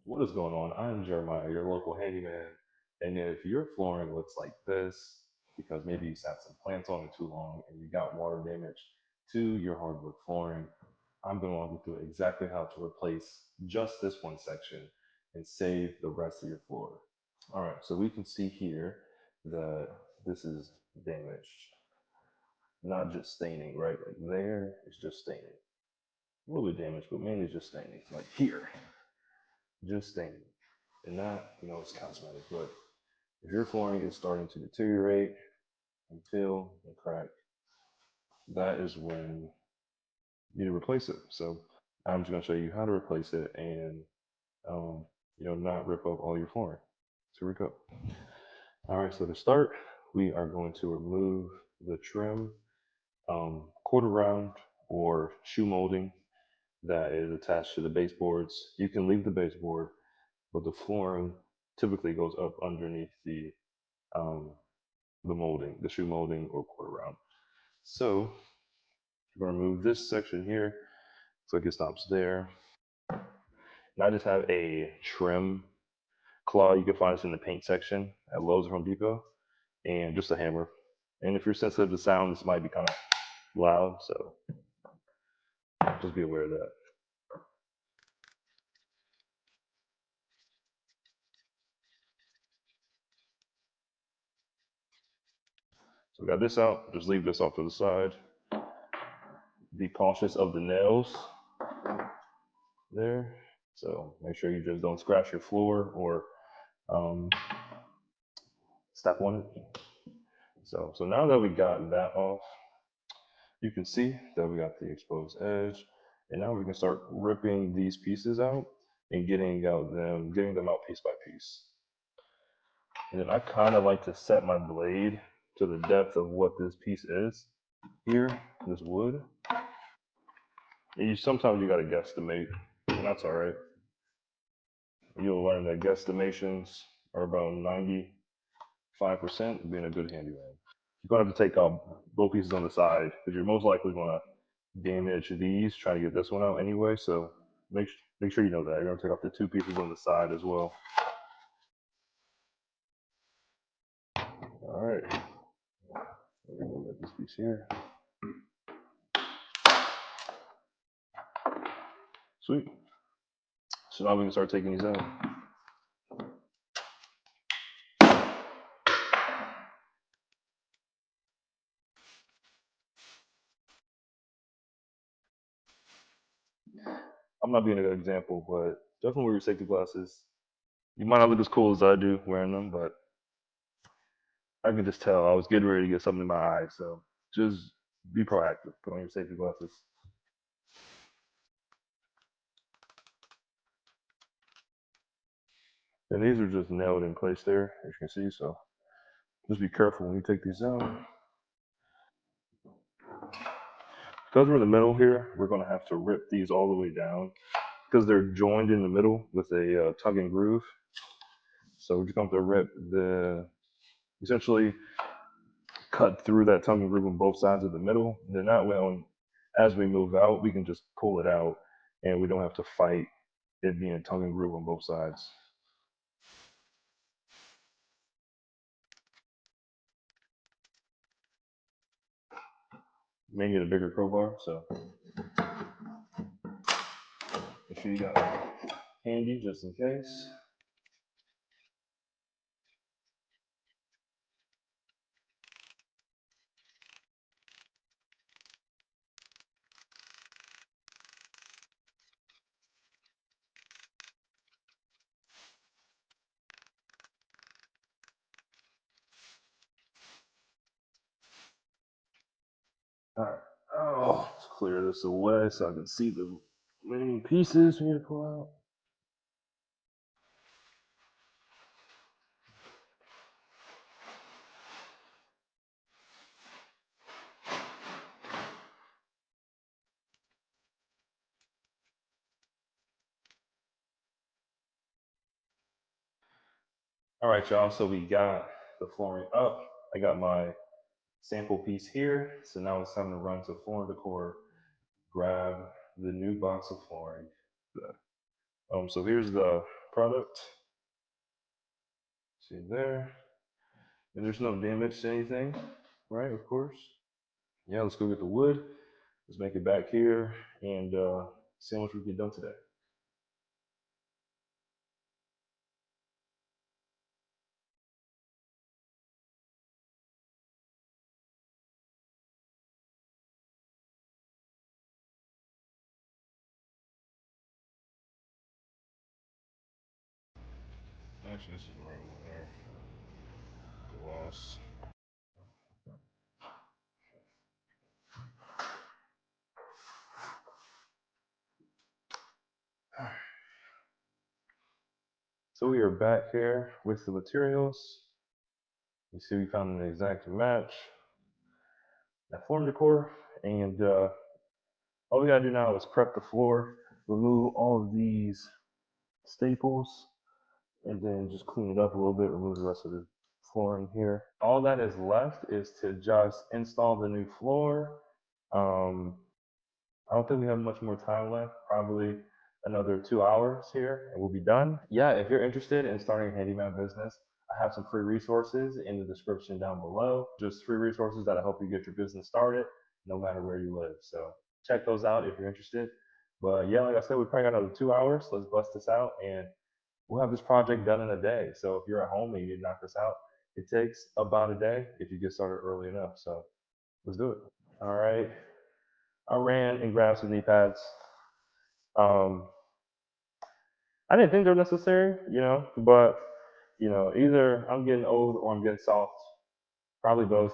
What is going on? I'm Jeremiah, your local handyman. And if your flooring looks like this, because maybe you sat some plants on it too long and you got water damage to your hardwood flooring, I'm going to walk you through exactly how to replace just this one section and save the rest of your floor. All right, so we can see here that this is damaged, not just staining, right? Like there, it's just staining. A little bit damaged, but mainly just staining. Like here, just staining. And that, it's cosmetic. But if your flooring is starting to deteriorate and peel and crack, that is when you need to replace it. So I'm just going to show you how to replace it and, um, not rip up all your flooring. So here we go. All right, so to start, we are going to remove the trim, quarter round or shoe molding that is attached to the baseboards. You can leave the baseboard, but the flooring typically goes up underneath um, the molding, the shoe molding or quarter round. So we're gonna remove this section here. So it stops there. And I just have a trim claw. You can find this in the paint section at Lowe's or Home Depot, and just a hammer. And if you're sensitive to sound, this might be kind of loud, so just be aware of that. So we got this out. Just leave this off to the side. Be cautious of the nails there. So make sure you just don't scratch your floor or um, step on it. So now that we got that off, you can see that we got the exposed edge, and now we can start ripping these pieces out and getting them out piece by piece. And then I kind of like to set my blade to the depth of what this piece is here, this wood. And sometimes you got to guesstimate, and that's all right. You'll learn that guesstimations are about 95% of being a good handyman. You're gonna have to take both pieces on the side because you're most likely gonna damage these trying to get this one out anyway. So make make sure you know that you're gonna take off the two pieces on the side as well. All right, we're gonna get this piece here. Sweet. So now we can start taking these out. I'm not being a good example, but definitely wear your safety glasses. You might not look as cool as I do wearing them, but I can just tell I was getting ready to get something in my eye. So just be proactive. Put on your safety glasses. And these are just nailed in place there, as you can see. So just be careful when you take these out. Because we're in the middle here, we're going to have to rip these all the way down because they're joined in the middle with a tug and groove. So we're just going to have to rip essentially cut through that tug and groove on both sides of the middle. Then that way, as we move out, we can just pull it out and we don't have to fight it being a tug and groove on both sides. You may need a bigger crowbar, so make sure you got it handy just in case. All right. Oh, let's clear this away so I can see the remaining pieces we need to pull out. All right, y'all. So we got the flooring up. I got my sample piece here. So now it's time to run to Floor and Decor, grab the new box of flooring. So here's the product. See there. And there's no damage to anything, right? Of course. Yeah, let's go get the wood. Let's make it back here and see how much we get done today. Actually, this is the right one there. Gloss. So we are back here with the materials. You see we found an exact match. That form decor. And all we gotta do now is prep the floor, remove all of these staples, and then just clean it up a little bit, remove the rest of the flooring here. All that is left is to just install the new floor. I don't think we have much more time left, probably another 2 hours here, and we'll be done. Yeah, if you're interested in starting a handyman business, I have some free resources in the description down below. Just free resources that'll help you get your business started, no matter where you live. So check those out if you're interested. But yeah, like I said, we probably got another 2 hours. Let's bust this out, and we'll have this project done in a day. So if you're at home and you need to knock this out, it takes about a day if you get started early enough. So let's do it. All right. I ran and grabbed some knee pads. Um, I didn't think they're necessary, but either I'm getting old or I'm getting soft. Probably both,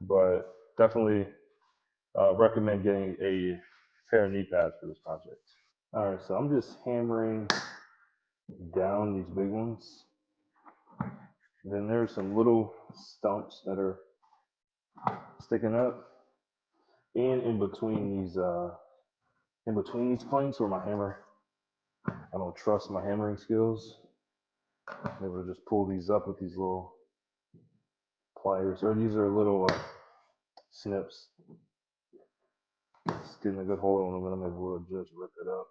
but definitely recommend getting a pair of knee pads for this project. All right, so I'm just hammering down these big ones. And then there's some little stumps that are sticking up, and in between these planks where my hammer, I don't trust my hammering skills. I'm able to just pull these up with these little pliers, or these are little snips. Just getting a good hold on them, and I'm able to just rip it up.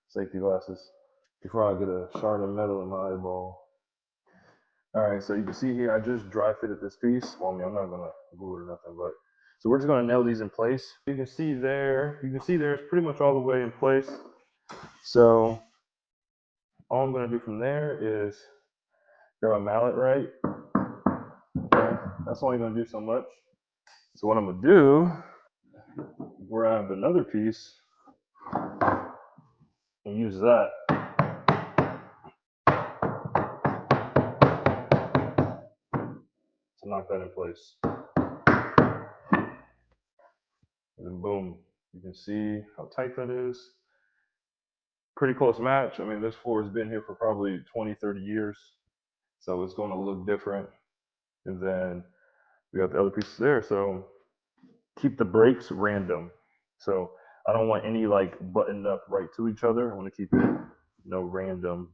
Safety glasses. Before I get a shard of metal in my eyeball. All right, so you can see here, I just dry fitted this piece. Well, I mean, I'm not gonna glue it or nothing, but so we're just gonna nail these in place. You can see there, it's pretty much all the way in place. So all I'm gonna do from there is grab a mallet, right? Okay, that's only gonna do so much. So what I'm gonna do, grab another piece and use that to knock that in place. And then boom, you can see how tight that is. Pretty close match. I mean, this floor has been here for probably 20, 30 years. So it's going to look different. And then we got the other pieces there. So keep the breaks random. So I don't want any like buttoned up right to each other. I want to keep it random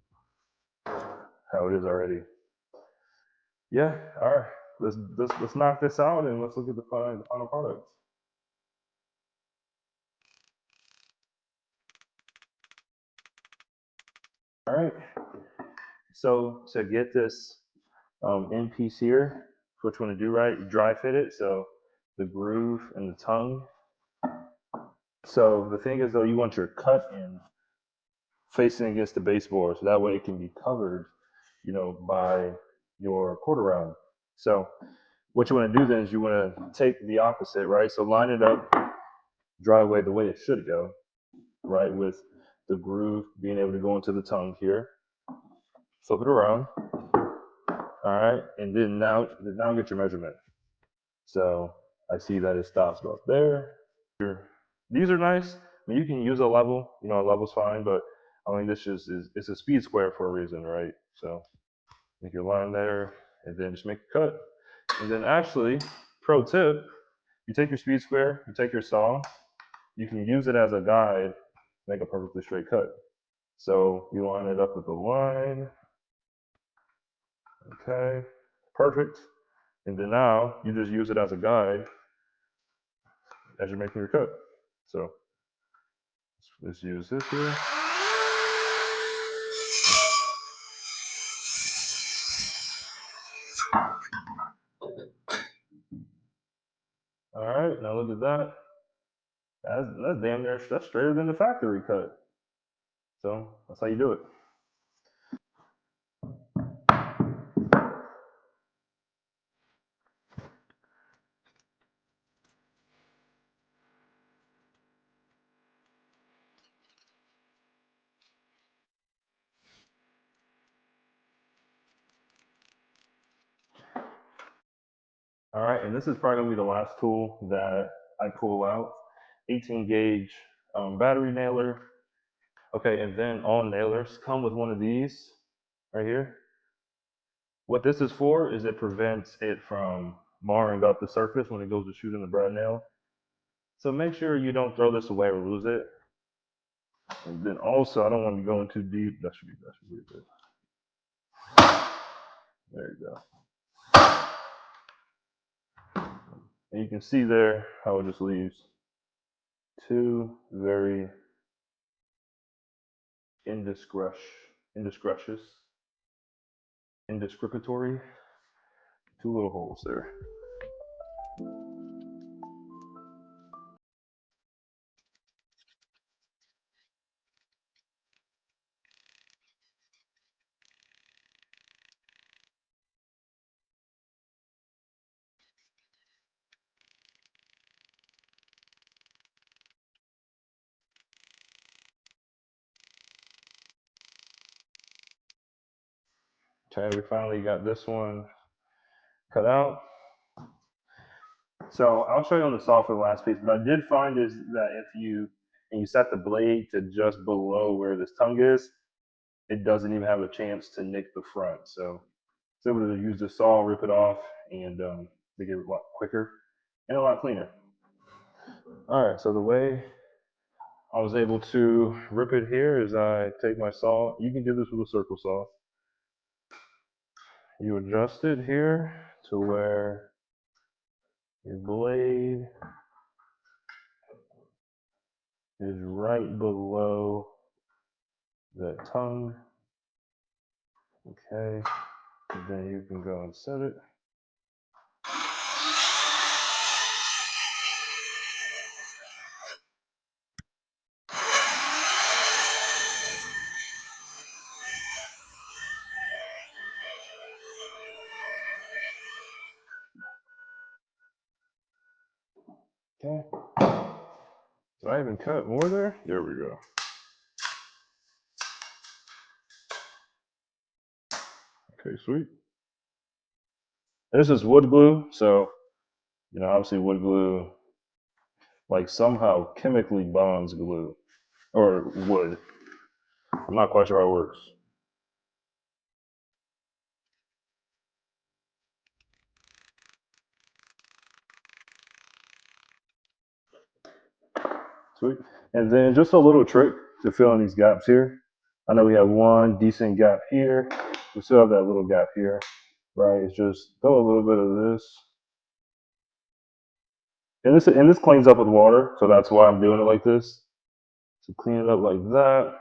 how it is already. Yeah, all right. Let's knock this out and let's look at the final product. All right. So to get this end piece here, what you want to do, right? You dry fit it. So the groove and the tongue. So the thing is, though, you want your cut in facing against the baseboard, so that way it can be covered, by your quarter round. So what you want to do then is you want to take the opposite, right? So line it up, dry away the way it should go, right? With the groove being able to go into the tongue here. Flip it around. All right, and then now get your measurement. So I see that it stops about there. These are nice. I mean, you can use a level. A level's fine, but I mean, this just is it's a speed square for a reason, right? So make your line there, and then just make a cut. And then actually, pro tip: you take your speed square, you take your saw, you can use it as a guide, make a perfectly straight cut. So you line it up with the line. Okay, perfect. And then now you just use it as a guide as you're making your cut. So Just use this here. All right, now look at that. That's damn near that's straighter than the factory cut. So that's how you do it. All right, and this is probably gonna be the last tool that I pull out. 18 gauge battery nailer. Okay, and then all nailers come with one of these right here. What this is for is it prevents it from marring up the surface when it goes to shoot in the brad nail. So make sure you don't throw this away or lose it. And then also, I don't want to go in too deep. That should be good. There you go. And you can see there how it just leaves two very indiscretions, indiscriminatory, two little holes there. Okay, we finally got this one cut out. So I'll show you on the saw for the last piece. But I did find is that if you set the blade to just below where this tongue is, it doesn't even have a chance to nick the front. So it's able to use the saw, rip it off, and make it a lot quicker and a lot cleaner. All right, so the way I was able to rip it here is I take my saw. You can do this with a circle saw. You adjust it here to where your blade is right below the tongue. Okay, and then you can go and set it. Okay. Did I even cut more there? There we go. Okay, sweet. This is wood glue, so obviously wood glue like somehow chemically bonds glue or wood. I'm not quite sure how it works. Sweet. And then just a little trick to fill in these gaps here. I know we have one decent gap here. We still have that little gap here, right? It's just throw a little bit of this. And this cleans up with water, so that's why I'm doing it like this. So clean it up like that.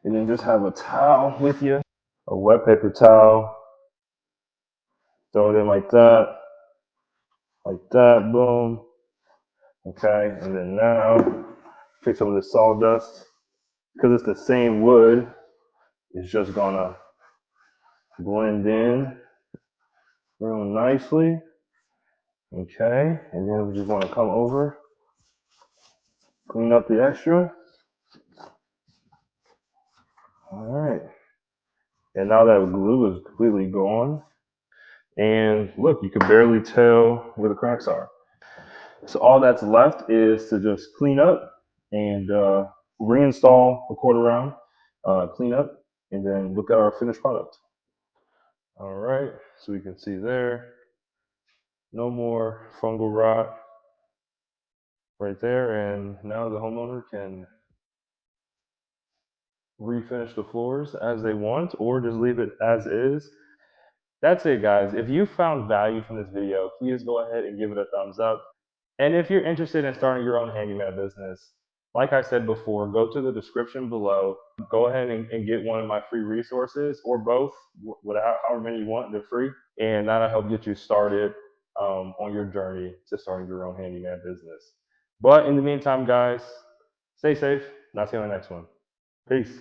And then just have a towel with you, a wet paper towel. Throw it in like that, boom. Okay, and then now pick some of the sawdust because it's the same wood. It's just gonna blend in real nicely. Okay, and then we just want to come over, clean up the extra. All right, and now that glue is completely gone, and look, you can barely tell where the cracks are. So all that's left is to just clean up and reinstall the quarter round, clean up, and then look at our finished product. All right, so we can see there, no more fungal rot right there, and now the homeowner can refinish the floors as they want or just leave it as is. That's it, guys. If you found value from this video, please go ahead and give it a thumbs up. And if you're interested in starting your own handyman business, Like I said before, go to the description below. Go ahead and get one of my free resources or both, whatever, however many you want. They're free, and that'll help get you started on your journey to starting your own handyman business. But in the meantime, guys, stay safe, and I'll see you on the next one. Peace.